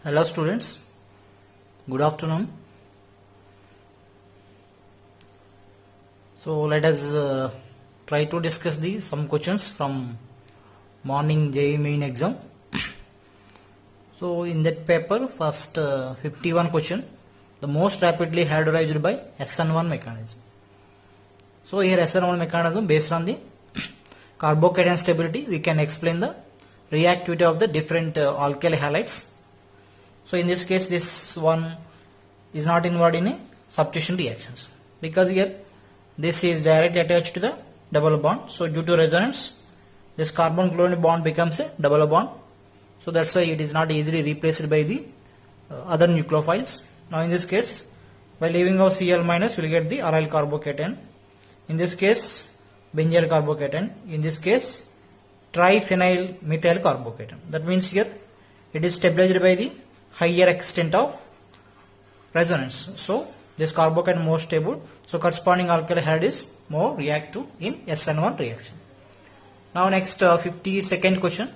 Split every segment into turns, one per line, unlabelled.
Hello students, good afternoon. So let us try to discuss some questions from morning JEE main exam. So in that paper, first 51 question, the most rapidly hydrolyzed by SN1 mechanism. So here SN1 mechanism, based on the carbocation stability, we can explain the reactivity of the different alkyl halides. So in this case, this one is not involved in a substitution reactions, because here this is directly attached to the double bond. So due to resonance, this carbon chlorine bond becomes a double bond. So that's why it is not easily replaced by the other nucleophiles. Now in this case, by leaving out Cl minus, we will get the aryl carbocation. In this case, benzyl carbocation. In this case, triphenyl methyl carbocation. That means here it is stabilized by the higher extent of resonance. So this carbocation more stable. So corresponding alkyl halide is more reactive in SN1 reaction. Now next 52nd question.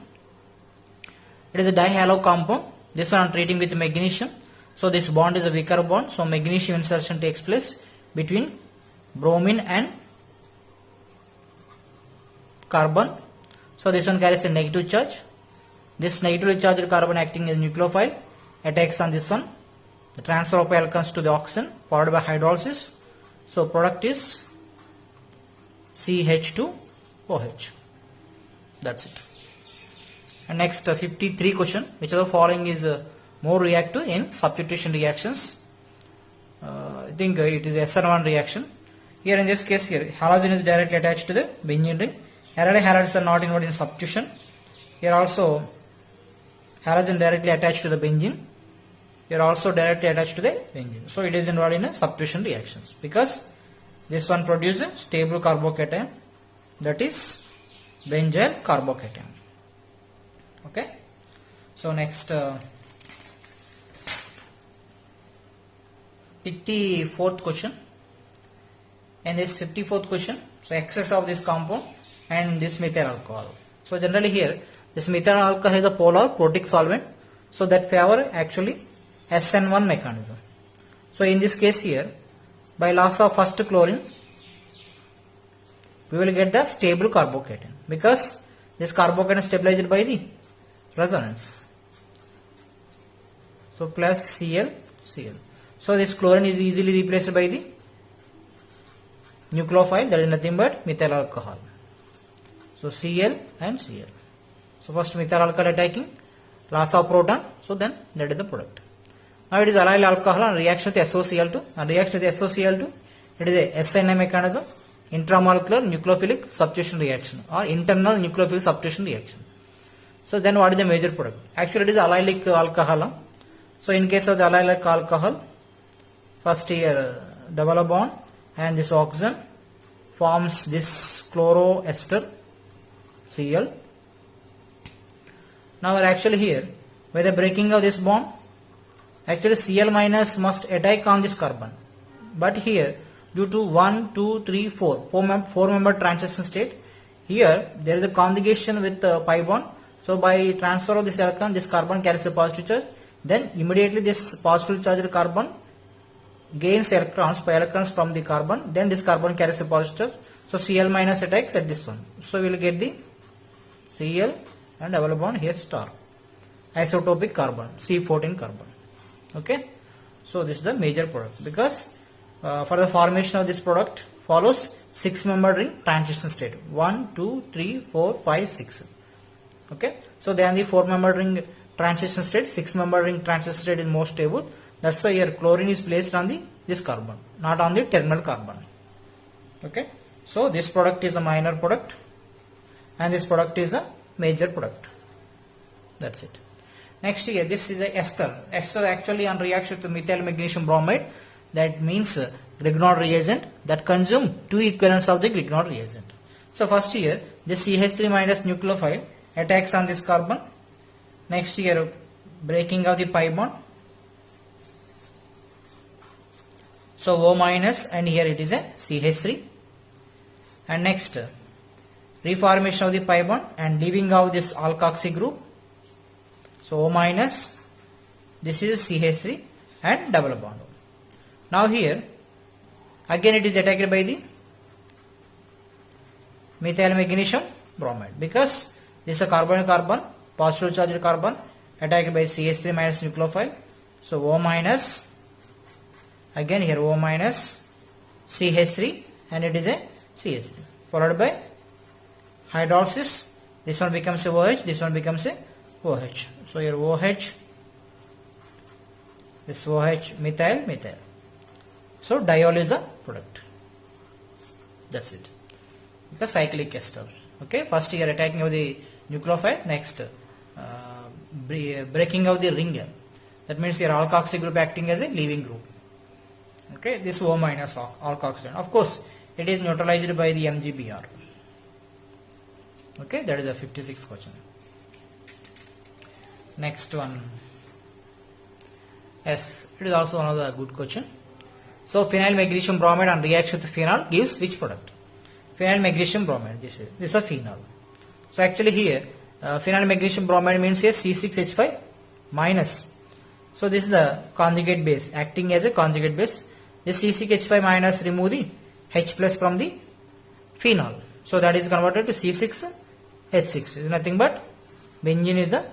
It is a dihalo compound. This one I am treating with magnesium. So this bond is a weaker bond. So magnesium insertion takes place between bromine and carbon. So this one carries a negative charge. This negatively charged carbon acting as nucleophile attacks on this one. The transfer of alkanes to the oxygen followed by hydrolysis. So product is CH2OH. That's it. And next 53 question, which of the following is more reactive in substitution reactions? I think it is SN1 reaction. Here in this case, here halogen is directly attached to the benzene ring. Aryl halides are not involved in substitution. Here also halogen directly attached to the benzene. Here also directly attached to the benzene. So it is involved in a substitution reactions, because this one produces stable carbocation, that is benzyl carbocation. Okay. So next 54th question. And this 54th question, so excess of this compound and this methyl alcohol. So generally here this methyl alcohol is a polar protic solvent, so that favor actually SN1 mechanism. So in this case here, by loss of first chlorine, we will get the stable carbocation, because this carbocation is stabilized by the resonance. So plus Cl. So this chlorine is easily replaced by the nucleophile, that is nothing but methyl alcohol. So Cl and Cl. So first methyl alcohol attacking, loss of proton, so then that is the product. Now it is aryl alcohol on reaction with SOCl2. And reaction with SOCl2, it is a SNA mechanism, intramolecular nucleophilic substitution reaction or internal nucleophilic substitution reaction. So then what is the major product? Actually it is allylic alcohol. So in case of the allylic alcohol, first here double bond and this oxygen forms this chloroester Cl. Now actually here, by the breaking of this bond, actually Cl minus must attack on this carbon. But here, due to 1, 2, 3, 4 member transition state, here there is a conjugation with pi bond. So by transfer of this electron, this carbon carries a positive charge. Then immediately this positive charged carbon gains electrons, pi electrons from the carbon. Then this carbon carries a positive charge. So Cl minus attacks at this one. So we will get the Cl and double bond here star. Isotopic carbon, C14 carbon. Okay. So this is the major product, because for the formation of this product follows 6-member ring transition state. 1, 2, 3, 4, 5, 6. Okay. So then the 4-member ring transition state, 6-member ring transition state is more stable. That's why here chlorine is placed on this carbon, not on the terminal carbon. Okay. So this product is a minor product and this product is a major product. That's it. Next here, this is a ester. Ester actually on reaction to methyl magnesium bromide, that means Grignard reagent, that consume 2 equivalents of the Grignard reagent. So first here, this CH3 minus nucleophile attacks on this carbon. Next here, breaking of the pi bond. So O minus, and here it is a CH3. And next, reformation of the pi bond and leaving out this alkoxy group. So O minus This is CH3 and double bond. Now here again it is attacked by the methyl magnesium bromide, because this is a carbon positive charged carbon attacked by CH3 minus nucleophile. So O minus, again here O minus CH3, and it is a CH3 followed by hydrolysis. This one becomes a OH, this one becomes a OH. So here OH, this OH, methyl. So diol is the product. That's it. Because cyclic ester. Okay, first you are attacking of the nucleophile, next breaking of the ring. That means your alkoxy group acting as a leaving group. Okay, this O minus alkoxide. Of course, it is neutralized by the MgBr. Okay, that is the 56th question. Next one. Yes, it is also one of the good question. So phenyl magnesium bromide on reaction with phenol gives which product? Phenyl magnesium bromide. This is a phenol. So actually here phenyl magnesium bromide means a C6H5 minus. So this is the conjugate base acting as a conjugate base. This C6H5 minus remove the H plus from the phenol. So that is converted to C6H6. Is nothing but benzene is the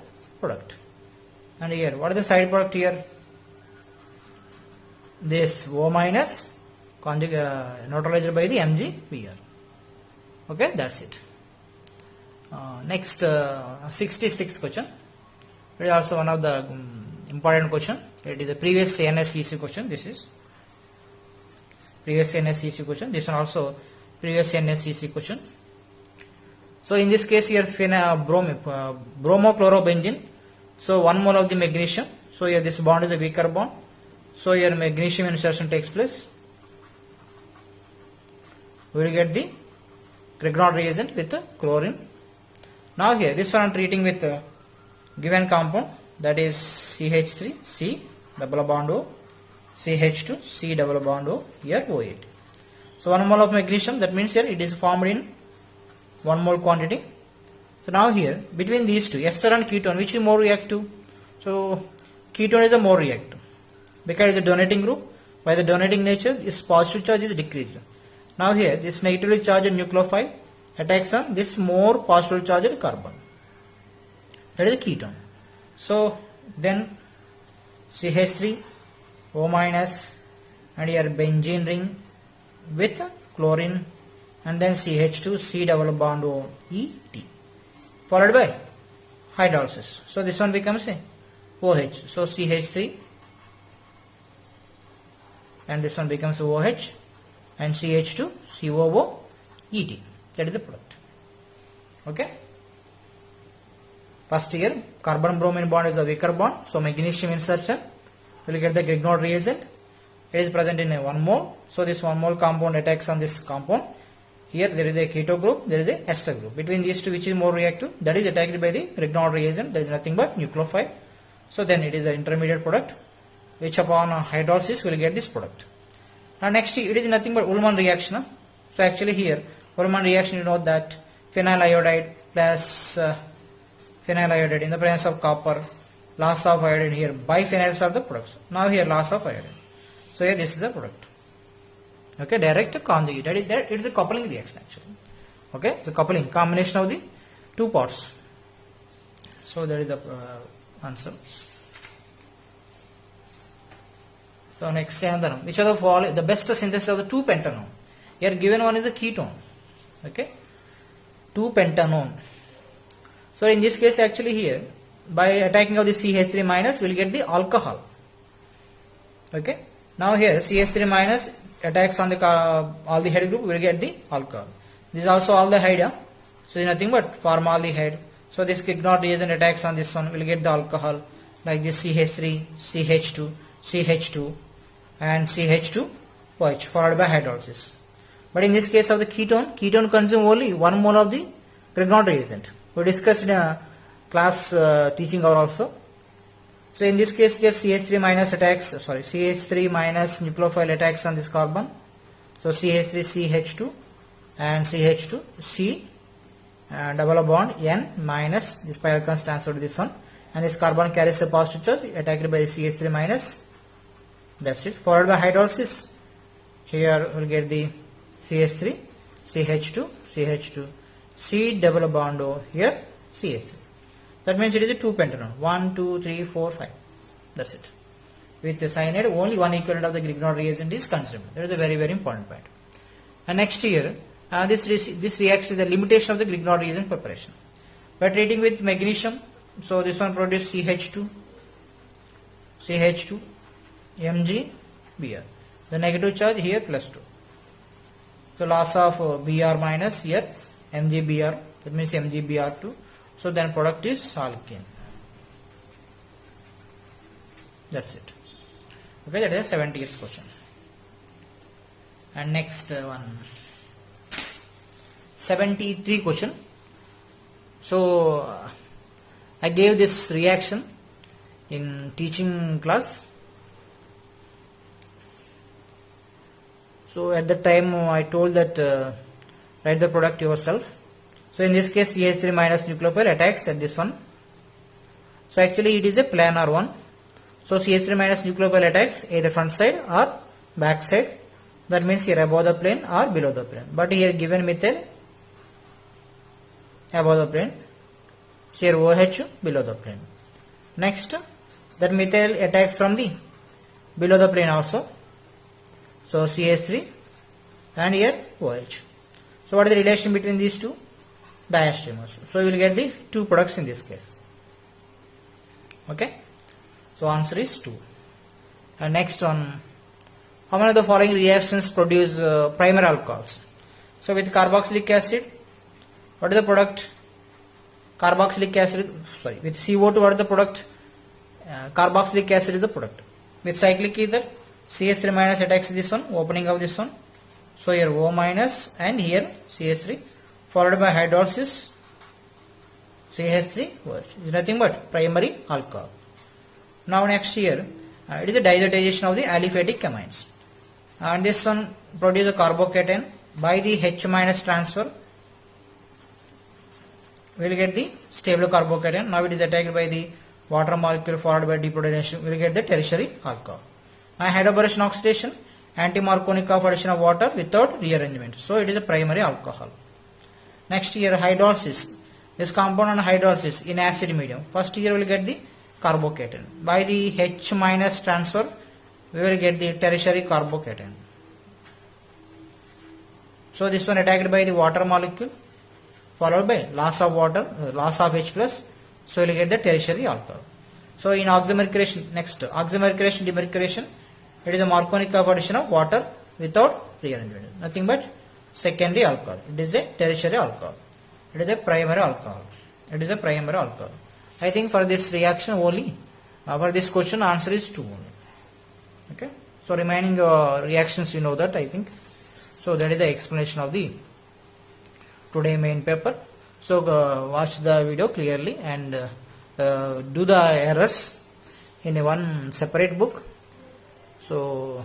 product. And here what is the side product here? This O minus neutralized by the MgBr. Okay, that's it. Next 66th question. It is also one of the important question. It is the previous NSEC question. This is previous NSEC question. This one also previous NSEC question. So in this case here bromochlorobenzene. So 1 mole of the magnesium. So here this bond is a weaker bond. So here magnesium insertion takes place. We will get the Grignard reagent with chlorine. Now here this one I am treating with given compound, that is CH3 C double bond O, CH2 C double bond O, here O8. So 1 mole of magnesium, that means here it is formed in 1 mole quantity. So now here between these two, ester and ketone, which is more reactive? So ketone is the more reactive because it is a donating group. By the donating nature, its positive charge is decreased. Now here this negatively charged nucleophile attacks on this more positive charged carbon. That is the ketone. So then CH3 O minus and here benzene ring with chlorine, and then CH2 C double bond O E T followed by hydrolysis. So this one becomes a OH. So CH3 and this one becomes OH and CH2 COO ET. That is the product. Okay. First here carbon bromine bond is a weaker bond. So magnesium insertion will get the Grignard reagent. It is present in a 1 mole. So this 1 mole compound attacks on this compound. Here there is a keto group, there is a ester group. Between these two, which is more reactive? That is attacked by the Grignard reagent. There is nothing but nucleophile. So then it is an intermediate product, which upon hydrolysis will get this product. Now next it is nothing but Ullmann reaction. So actually here Ullmann reaction, you know that phenyl iodide plus phenyl iodide in the presence of copper, loss of iodine, here biphenyls are the products. Now here loss of iodine. So here this is the product. Okay, direct conjugate. It is a coupling reaction actually. Okay, it's a coupling, combination of the two parts. So that is the answer. So next another, which are the following, the best synthesis of the 2-pentanone? Here given one is a ketone. Okay, 2-pentanone. So in this case actually here by attacking of the CH3 minus we will get the alcohol. Okay, now here CH3 minus attacks on the aldehyde group, we will get the alcohol. This is also aldehyde. So it is nothing but formaldehyde. So this Grignard reagent attacks on this one, we will get the alcohol like this CH3, CH2, CH2 and CH2 OH followed by hydrolysis. But in this case of the ketone consume only 1 mole of the Grignard reagent. We discussed in a class teaching hour also. So in this case here CH3 minus CH3 minus nucleophile attacks on this carbon. So CH3 CH2 and CH2 C double bond N minus this pi electrons transferred to this one, and this carbon carries a positive charge attacked by the CH3 minus. That's it. Followed by hydrolysis. Here we'll get the CH3, CH2, CH2, C double bond O, here CH3. That means it is a 2 pentanone. 1, 2, 3, 4, 5. That's it. With the cyanide, only one equivalent of the Grignard reagent is consumed. That is a very, very important point. And next here, this reaction is the limitation of the Grignard reagent preparation. By treating with magnesium, so this one produces CH2, CH2, Mg, Br. The negative charge here plus 2. So loss of Br minus here MgBr, that means MgBr2. So then product is alkene. That's it. Okay, that is the 70th question. And next one, 73 question. So I gave this reaction in teaching class. So at the time I told that write the product yourself. So in this case CH3 minus nucleophile attacks at this one. So actually it is a planar one. So CH3 minus nucleophile attacks either front side or back side. That means here above the plane or below the plane. But here given methyl above the plane. So here OH below the plane. Next, that methyl attacks from the below the plane also. So CH3 and here OH. So what is the relation between these two? Diastereomers. So you will get the two products in this case. Okay. So answer is 2. And next one, how many of the following reactions produce primary alcohols? So with carboxylic acid, what is the product? Carboxylic acid, with CO2 what is the product? Carboxylic acid is the product. With cyclic ether, CH3 minus attacks this one, opening of this one. So here O minus and here CH3 followed by hydrolysis CH3 OH is nothing but primary alcohol. Now next here it is a diazotization of the aliphatic amines, and this one produces a carbocation by the H minus transfer. We will get the stable carbocation. Now it is attacked by the water molecule followed by deprotonation. We will get the tertiary alcohol. Now hydroboration oxidation, anti-Markovnikov of addition of water without rearrangement. So it is a primary alcohol. Next here hydrolysis. This compound on hydrolysis in acid medium. First here we will get the carbocation. By the H minus transfer we will get the tertiary carbocation. So this one attacked by the water molecule followed by loss of water, loss of H plus. So we will get the tertiary alcohol. So in oxymercuration, next oxymercuration, demercuration, it is a Markovnikov addition of water without rearrangement. Nothing but secondary alcohol. It is a tertiary alcohol. It is a primary alcohol. It is a primary alcohol. I think for this reaction only, for this question answer is 2 only. Okay. So remaining reactions you know that, I think. So that is the explanation of the today main paper. So watch the video clearly and do the errors in one separate book. So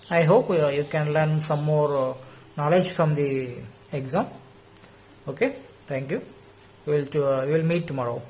I hope you can learn some more knowledge from the exam. Okay. Thank you. We will meet tomorrow.